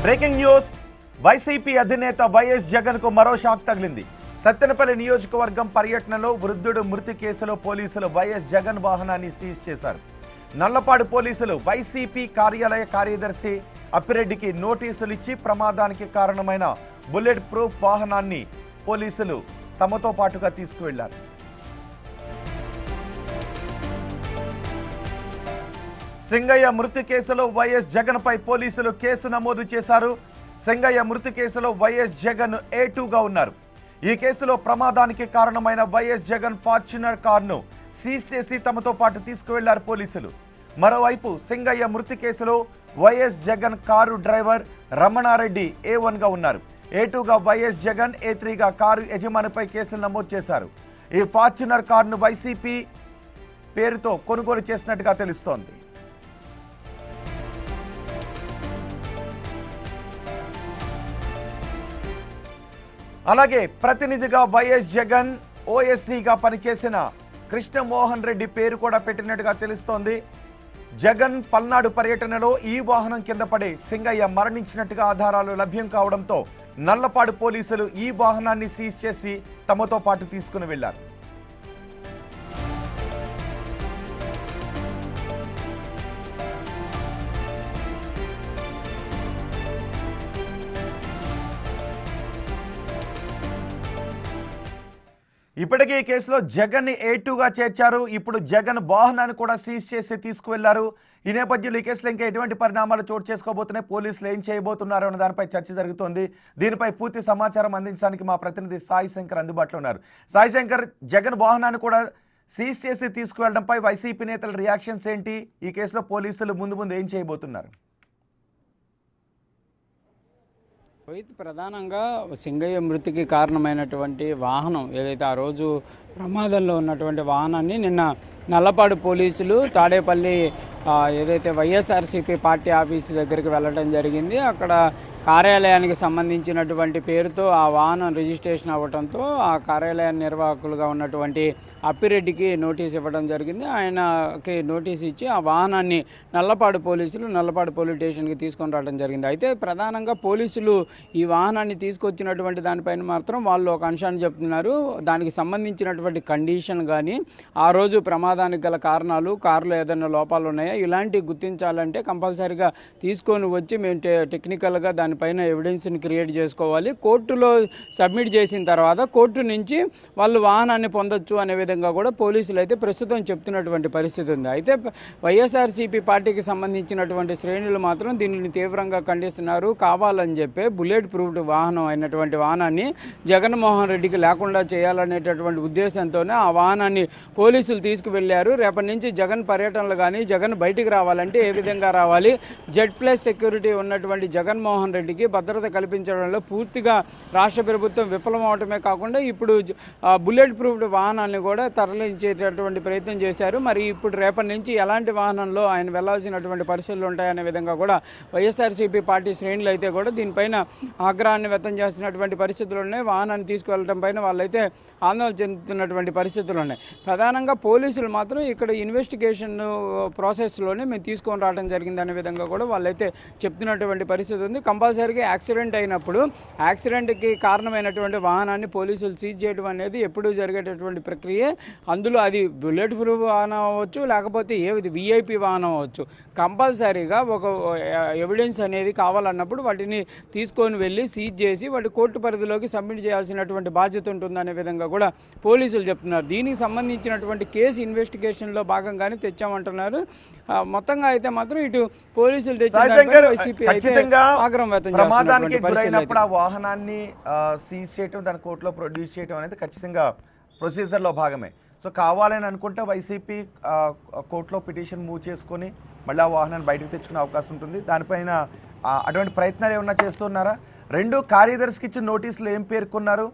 Breaking news. YCP అధినేత YS Jagan కు మరో షాక్ తగిలింది. సత్తెనపల్లి నియోజకవర్గం పర్యటనలో వృద్ధుడు మృతి కేసులో పోలీసులు వైఎస్ జగన్ వాహనాన్ని సీజ్ చేశారు. నల్లపాడు పోలీసులు వైసీపీ కార్యాలయ కార్యదర్శి అప్పిరెడ్డికి నోటీసులు ఇచ్చి ప్రమాదానికి కారణమైన బుల్లెట్ ప్రూఫ్ వాహనాన్ని పోలీసులు తమతో పాటుగా తీసుకువెళ్లారు. సింగయ్య మృతి కేసులో వైఎస్ జగన్ పై పోలీసులు కేసు నమోదు చేశారు. సింగయ్య మృతి కేసులో వైఎస్ జగన్ A2గా ఉన్నారు. ఈ కేసులో ప్రమాదానికి కారణమైన వైఎస్ జగన్ ఫార్చునర్ కారును సీజ్ చేసి తమతో పాటు తీసుకువెళ్లారు పోలీసులు. మరోవైపు సింగయ్య మృతి కేసులో YS Jagan car driver Ramana Reddy A1గా ఉన్నారు. A2గా వైఎస్ జగన్, A3గా కారు యజమానిపై కేసులు నమోదు చేశారు. ఈ ఫార్చునర్ కారును వైసీపీ పేరుతో కొనుగోలు చేసినట్టుగా తెలుస్తోంది. అలాగే ప్రతినిధిగా వైఎస్ జగన్ OSDగా పనిచేసిన కృష్ణమోహన్ రెడ్డి పేరు కూడా పెట్టినట్టుగా తెలుస్తోంది. జగన్ పల్నాడు పర్యటనలో ఈ వాహనం కింద పడి సింగయ్య మరణించినట్టుగా ఆధారాలు లభ్యం కావడంతో నల్లపాడు పోలీసులు ఈ వాహనాన్ని సీజ్ చేసి తమతో పాటు తీసుకుని వెళ్లారు. ఇప్పటికే ఈ కేసులో జగన్ని A2గా చేర్చారు. ఇప్పుడు జగన్ వాహనాన్ని కూడా సీజ్ చేసి తీసుకువెళ్లారు. ఈ నేపథ్యంలో ఈ కేసులో ఇంకా ఎటువంటి పరిణామాలు చోటు చేసుకోబోతున్నాయి, పోలీసులు ఏం చేయబోతున్నారు అన్న దానిపై చర్చ జరుగుతోంది. దీనిపై పూర్తి సమాచారం అందించడానికి మా ప్రతినిధి సాయి శంకర్ అందుబాటులో ఉన్నారు. సాయి శంకర్, జగన్ వాహనాన్ని కూడా సీజ్ చేసి తీసుకువెళ్లడంపై వైసీపీ నేతల రియాక్షన్స్ ఏంటి? ఈ కేసులో పోలీసులు ముందు ఏం చేయబోతున్నారు? ప్రధానంగా సింగయ్య మృతికి కారణమైనటువంటి వాహనం ఏదైతే ఆ రోజు ప్రమాదంలో ఉన్నటువంటి వాహనాన్ని నిన్న నల్లపాడు పోలీసులు తాడేపల్లి ఏదైతే వైఎస్ఆర్సీపీ పార్టీ ఆఫీసు దగ్గరికి వెళ్ళడం జరిగింది. అక్కడ కార్యాలయానికి సంబంధించినటువంటి పేరుతో ఆ వాహనం రిజిస్ట్రేషన్ అవ్వడంతో ఆ కార్యాలయ నిర్వాహకులుగా ఉన్నటువంటి అప్పిరెడ్డికి నోటీస్ ఇవ్వడం జరిగింది. ఆయనకి నోటీస్ ఇచ్చి ఆ వాహనాన్ని నల్లపాడు పోలీసులు నల్లపాడు పోలీస్ స్టేషన్కి తీసుకొని రావడం జరిగింది. అయితే ప్రధానంగా పోలీసులు ఈ వాహనాన్ని తీసుకొచ్చినటువంటి దానిపైన మాత్రం వాళ్ళు ఒక అంశాన్ని చెప్తున్నారు. దానికి సంబంధించినటువంటి కండిషన్ కానీ ఆ రోజు ప్రమాదానికి గల కారణాలు, కారులో ఏదైనా లోపాలు ఉన్నాయా ఇలాంటివి గుర్తించాలంటే కంపల్సరీగా తీసుకొని వచ్చి మేము టెక్నికల్గా దానిపైన ఎవిడెన్స్ని క్రియేట్ చేసుకోవాలి. కోర్టులో సబ్మిట్ చేసిన తర్వాత కోర్టు నుంచి వాళ్ళు వాహనాన్ని పొందొచ్చు అనే విధంగా కూడా పోలీసులు అయితే ప్రస్తుతం చెప్తున్నటువంటి పరిస్థితి ఉంది. అయితే వైఎస్ఆర్సీపీ పార్టీకి సంబంధించినటువంటి శ్రేణులు మాత్రం దీనిని తీవ్రంగా ఖండిస్తున్నారు. కావాలని చెప్పి బుల్లెట్ ప్రూఫ్డ్ వాహనం అయినటువంటి వాహనాన్ని జగన్మోహన్ రెడ్డికి లేకుండా చేయాలనేటటువంటి ఉద్దేశంతోనే ఆ వాహనాన్ని పోలీసులు తీసుకువెళ్లారు. రేపటి నుంచి జగన్ పర్యటనలు కానీ జగన్ బయటికి రావాలంటే ఏ విధంగా రావాలి, Z+ సెక్యూరిటీ ఉన్నటువంటి జగన్మోహన్ రెడ్డికి భద్రత కల్పించడంలో పూర్తిగా రాష్ట్ర ప్రభుత్వం విఫలమవటమే కాకుండా ఇప్పుడు బుల్లెట్ ప్రూఫ్డ్ వాహనాన్ని కూడా తరలించేటటువంటి ప్రయత్నం చేశారు. మరి ఇప్పుడు రేపటి నుంచి ఎలాంటి వాహనంలో ఆయన వెళ్లాల్సినటువంటి పరిస్థితులు ఉంటాయనే విధంగా కూడా వైఎస్ఆర్సీపీ పార్టీ శ్రేణులు అయితే కూడా దీనిపైన ఆగ్రహాన్ని వ్యక్తం చేస్తున్నటువంటి పరిస్థితులు ఉన్నాయి. వాహనాన్ని తీసుకువెళ్ళడం పైన వాళ్ళైతే ఆందోళన చెందుతున్నటువంటి పరిస్థితులు ఉన్నాయి. ప్రధానంగా పోలీసులు మాత్రం ఇక్కడ ఇన్వెస్టిగేషన్ ప్రాసెస్లోనే మేము తీసుకొని రావడం జరిగిందనే విధంగా కూడా వాళ్ళైతే చెప్తున్నటువంటి పరిస్థితి ఉంది. కంపల్సరీగా యాక్సిడెంట్ అయినప్పుడు యాక్సిడెంట్కి కారణమైనటువంటి వాహనాన్ని పోలీసులు సీజ్ చేయడం అనేది ఎప్పుడూ జరిగేటటువంటి ప్రక్రియ. అందులో అది బుల్లెట్ ప్రూఫ్ వాహనం అవ్వచ్చు, లేకపోతే ఏది VIP వాహనం అవ్వచ్చు. కంపల్సరీగా ఒక ఎవిడెన్స్ అనేది కావాలన్నప్పుడు వాటిని తీసుకొని వెళ్ళి సీజ్ చేసి వాటి కోర్టు పరిధిలోకి సబ్మిట్ చేయాల్సినటువంటి బాధ్యత ఉంటుందనే విధంగా కూడా పోలీసులు చెప్తున్నారు. దీనికి సంబంధించినటువంటి కేసు ఇన్వెస్టిగేషన్లో భాగంగానే తెచ్చామంటున్నారు. మొత్తంగా అయితే మాత్రం ఇటు పోలీసులు ప్రమాదానికి గురైనప్పుడు ఆ వాహనాన్ని సీజ్ చేయడం, దాని కోర్టులో ప్రొడ్యూస్ చేయడం అనేది ఖచ్చితంగా ప్రొసీజర్లో భాగమే. సో కావాలని అనుకుంటే వైసీపీ కోర్టులో పిటిషన్ మూవ్ చేసుకొని మళ్ళీ ఆ వాహనాన్ని బయటకు తెచ్చుకునే అవకాశం ఉంటుంది. దానిపైన అటువంటి ప్రయత్నాలు ఏమన్నా చేస్తున్నారా? రెండు కార్యదర్శికి ఇచ్చిన నోటీసులు ఏం పేర్కొన్నారు?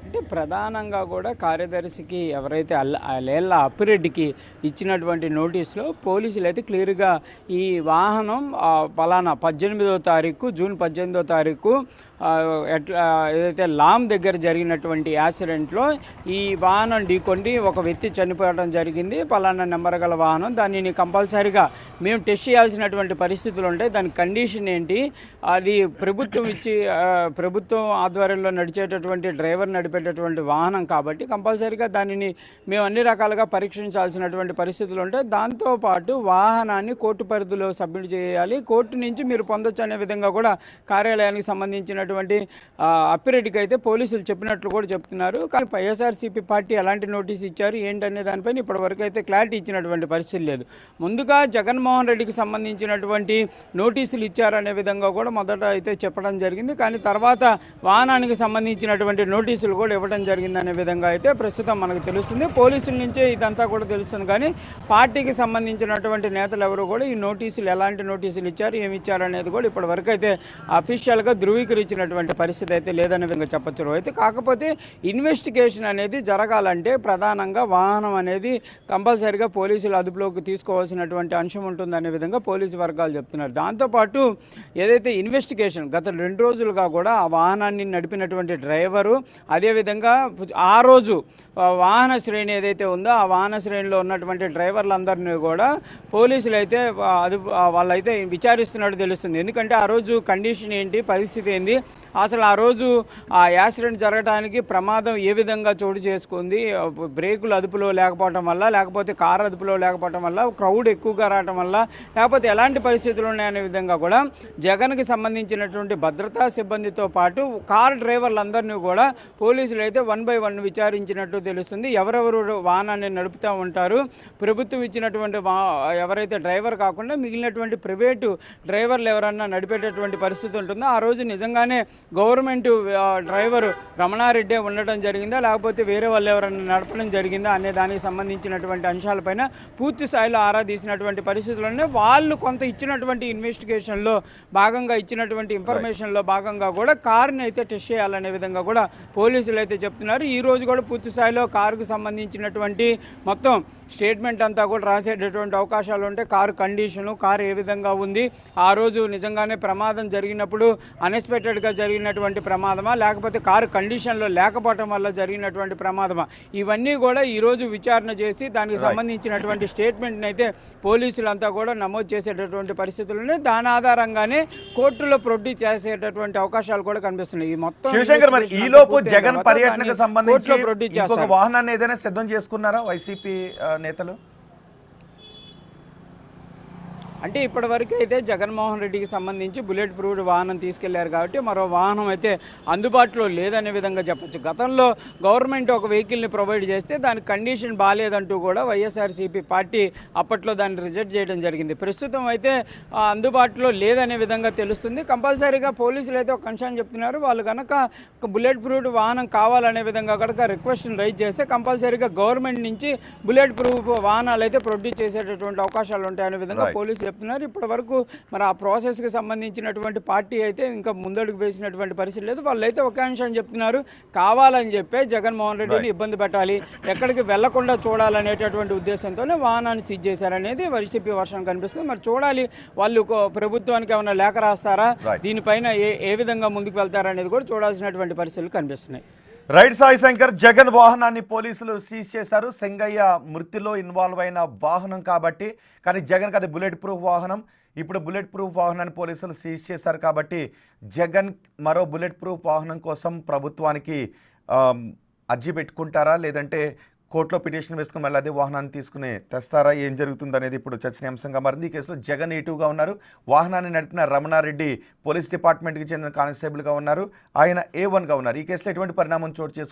అంటే ప్రధానంగా కూడా కార్యదర్శికి ఎవరైతే లేళ్ల అప్పిరెడ్డికి ఇచ్చినటువంటి నోటీసులో పోలీసులు అయితే క్లియర్గా ఈ వాహనం పలానా 18వ తారీఖు జూన్ 18వ తారీఖు ఏదైతే లామ్ దగ్గర జరిగినటువంటి యాక్సిడెంట్లో ఈ వాహనం ఢీకొండి ఒక వ్యక్తి చనిపోవడం జరిగింది, పలానా నెంబర్ గల వాహనం, దానిని కంపల్సరీగా మేము టెస్ట్ చేయాల్సినటువంటి పరిస్థితులు ఉంటాయి, దాని కండిషన్ ఏంటి, అది ప్రభుత్వం ఆధ్వర్యంలో నడిచేటటువంటి డ్రైవర్ నడిపేటటువంటి వాహనం కాబట్టి కంపల్సరీగా దానిని మేము అన్ని రకాలుగా పరీక్షించాల్సినటువంటి పరిస్థితులు ఉంటాయి. దాంతోపాటు వాహనాన్ని కోర్టు పరిధిలో సబ్మిట్ చేయాలి, కోర్టు నుంచి మీరు పొందొచ్చు అనే విధంగా కూడా కార్యాలయానికి సంబంధించినటువంటి అప్పిరెడ్డికి అయితే పోలీసులు చెప్పినట్లు కూడా చెప్తున్నారు. కానీ వైఎస్ఆర్సీపీ పార్టీ ఎలాంటి నోటీస్ ఇచ్చారు ఏంటనే దానిపైన ఇప్పటివరకు అయితే క్లారిటీ ఇచ్చినటువంటి పరిస్థితి లేదు. ముందుగా జగన్మోహన్ రెడ్డికి సంబంధించినటువంటి నోటీసులు ఇచ్చారనే విధంగా కూడా మొదట అయితే చెప్పడం జరిగింది. కానీ తర్వాత వాహనానికి సంబంధించినటువంటి నోటీసులు కూడా ఇవ్వడం జరిగిందనే విధంగా అయితే ప్రస్తుతం మనకు తెలుస్తుంది. పోలీసుల నుంచే ఇదంతా కూడా తెలుస్తుంది. కానీ పార్టీకి సంబంధించినటువంటి నేతలు ఎవరు కూడా ఈ నోటీసులు ఎలాంటి నోటీసులు ఇచ్చారు, ఏమి ఇచ్చారు అనేది కూడా ఇప్పటివరకు అయితే అఫీషియల్గా ధృవీకరించినటువంటి పరిస్థితి అయితే లేదనే విధంగా చెప్పచ్చు. అయితే కాకపోతే ఇన్వెస్టిగేషన్ అనేది జరగాలంటే ప్రధానంగా వాహనం అనేది కంపల్సరీగా పోలీసులు అదుపులోకి తీసుకోవాల్సినటువంటి అంశం ఉంటుందనే విధంగా పోలీసు వర్గాలు చెప్తున్నారు. దాంతోపాటు ఏదైతే ఇన్వెస్టిగేషన్ గత 2 రోజులుగా కూడా ఆ వాహనాన్ని నడిపినటువంటి డ్రైవరు, అదేవిధంగా ఆ రోజు వాహన శ్రేణి ఏదైతే ఉందో ఆ వాహన శ్రేణిలో ఉన్నటువంటి డ్రైవర్లందరినీ కూడా పోలీసులు అయితే వాళ్ళైతే విచారిస్తున్నట్టు తెలుస్తుంది. ఎందుకంటే ఆ రోజు కండిషన్ ఏంటి, పరిస్థితి ఏంది, అసలు ఆ రోజు ఆ యాక్సిడెంట్ జరగడానికి ప్రమాదం ఏ విధంగా చోటు చేసుకుంది, బ్రేకులు అదుపులో లేకపోవటం వల్ల, లేకపోతే కారు అదుపులో లేకపోవటం వల్ల, క్రౌడ్ ఎక్కువగా రావటం వల్ల, లేకపోతే ఎలాంటి పరిస్థితులు ఉన్నాయనే విధంగా కూడా జగన్కి సంబంధించినటువంటి భద్రతా సిబ్బందితో పాటు కారు డ్రైవర్లందరినీ కూడా పోలీసులు అయితే 1 by 1 విచారించినట్టు తెలుస్తుంది. ఎవరెవరు వాహనాన్ని నడుపుతూ ఉంటారు, ప్రభుత్వం ఇచ్చినటువంటి ఎవరైతే డ్రైవర్ కాకుండా మిగిలినటువంటి ప్రైవేటు డ్రైవర్లు ఎవరన్నా నడిపేటటువంటి పరిస్థితి ఉంటుందో ఆ రోజు నిజంగానే గవర్నమెంట్ డ్రైవర్ రమణారెడ్డి ఉండటం జరిగిందా, లేకపోతే వేరే వాళ్ళు ఎవరైనా నడపడం జరిగిందా అనే దానికి సంబంధించినటువంటి అంశాలపైన పూర్తి స్థాయిలో ఆరా తీసినటువంటి పరిస్థితుల్లోనే వాళ్ళు కొంత ఇచ్చినటువంటి ఇన్వెస్టిగేషన్లో భాగంగా ఇచ్చినటువంటి ఇన్ఫర్మేషన్లో భాగంగా కూడా కారుని అయితే టెస్ట్ చేయాలనే విధంగా కూడా పోలీసులు అయితే చెప్తున్నారు. ఈ రోజు కూడా పూర్తి స్థాయిలో కారుకు సంబంధించినటువంటి మొత్తం స్టేట్మెంట్ అంతా కూడా రాసేటటువంటి అవకాశాలు ఉంటాయి. కారు కండిషను, కారు ఏ విధంగా ఉంది, ఆ రోజు నిజంగానే ప్రమాదం జరిగినప్పుడు అన్ఎక్స్పెక్టెడ్గా జరిగినటువంటి ప్రమాదమా, లేకపోతే కారు కండిషన్లో లేకపోవటం వల్ల జరిగినటువంటి ప్రమాదమా, ఇవన్నీ కూడా ఈరోజు విచారణ చేసి దానికి సంబంధించినటువంటి స్టేట్మెంట్ని అయితే పోలీసులంతా కూడా నమోదు చేసేటటువంటి పరిస్థితుల్లోనే దాని ఆధారంగానే కోర్టులో ప్రొడ్యూస్ చేసేటటువంటి అవకాశాలు కూడా కనిపిస్తున్నాయి. ఈ మొత్తం శివశంకర్, మరి ఈ లోపు జగన్ పర్యటనకు సంబంధించి వాహనాన్ని ఏదైనా సిద్ధం చేసుకున్నారా వైసీపీ నేతలు? అంటే ఇప్పటివరకు అయితే జగన్మోహన్ రెడ్డికి సంబంధించి బుల్లెట్ ప్రూఫ్డ్ వాహనం తీసుకెళ్లారు కాబట్టి మరో వాహనం అయితే అందుబాటులో లేదనే విధంగా చెప్పచ్చు. గతంలో గవర్నమెంట్ ఒక వెహికల్ని ప్రొవైడ్ చేస్తే దాని కండిషన్ బాగాలేదంటూ కూడా వైఎస్ఆర్సీపీ పార్టీ అప్పట్లో దాన్ని రిజెక్ట్ చేయడం జరిగింది. ప్రస్తుతం అయితే అందుబాటులో లేదనే విధంగా తెలుస్తుంది. కంపల్సరీగా పోలీసులు అయితే ఒక అంశాన్ని చెప్తున్నారు, వాళ్ళు కనుక బుల్లెట్ ప్రూఫ్డ్ వాహనం కావాలనే విధంగా కనుక రిక్వెస్ట్ని రైజ్ చేస్తే కంపల్సరీగా గవర్నమెంట్ నుంచి బుల్లెట్ ప్రూఫ్ వాహనాలు అయితే ప్రొడ్యూస్ చేసేటటువంటి అవకాశాలు ఉంటాయనే విధంగా పోలీసులు చెప్తున్నారు. ఇప్పటి వరకు మరి ఆ ప్రాసెస్కి సంబంధించినటువంటి పార్టీ అయితే ఇంకా ముందడుగు వేసినటువంటి పరిస్థితి లేదు. వాళ్ళు అయితే ఒక అంశాన్ని చెప్తున్నారు, కావాలని చెప్పే జగన్మోహన్ రెడ్డిని ఇబ్బంది పెట్టాలి, ఎక్కడికి వెళ్లకుండా చూడాలనేటటువంటి ఉద్దేశంతోనే వాహనాన్ని సీజ్ చేశారనేది వైసీపీ వర్షం కనిపిస్తుంది. మరి చూడాలి వాళ్ళు ప్రభుత్వానికి ఏమైనా లేఖ రాస్తారా, దీనిపైన ఏ విధంగా ముందుకు వెళ్తారనేది కూడా చూడాల్సినటువంటి పరిస్థితులు కనిపిస్తున్నాయి. రైట్ సాయి శంకర్, జగన్ వాహనాన్ని పోలీసులు సీజ్ చేశారు. సెంగయ్య మృతిలో ఇన్వాల్వ్ అయిన వాహనం కాబట్టి, కానీ జగన్కి అది బుల్లెట్ ప్రూఫ్ వాహనం. ఇప్పుడు బుల్లెట్ ప్రూఫ్ వాహనాన్ని పోలీసులు సీజ్ చేశారు కాబట్టి జగన్ మరో బుల్లెట్ ప్రూఫ్ వాహనం కోసం ప్రభుత్వానికి అర్జీ పెట్టుకుంటారా, లేదంటే కోర్టులో పిటిషన్ వేసుకుని మళ్ళీ అదే వాహనాన్ని తీసుకుని తెస్తారా, ఏం జరుగుతుంది అనేది ఇప్పుడు చర్చనీయాంశంగా మారింది. ఈ కేసులో జగన్ A2గా ఉన్నారు. వాహనాన్ని నడిపిన రమణారెడ్డి పోలీస్ డిపార్ట్మెంట్కి చెందిన కానిస్టేబుల్గా ఉన్నారు. ఆయన A1గా ఉన్నారు. ఈ కేసులో ఎటువంటి పరిణామం చోటు చేసుకుంది?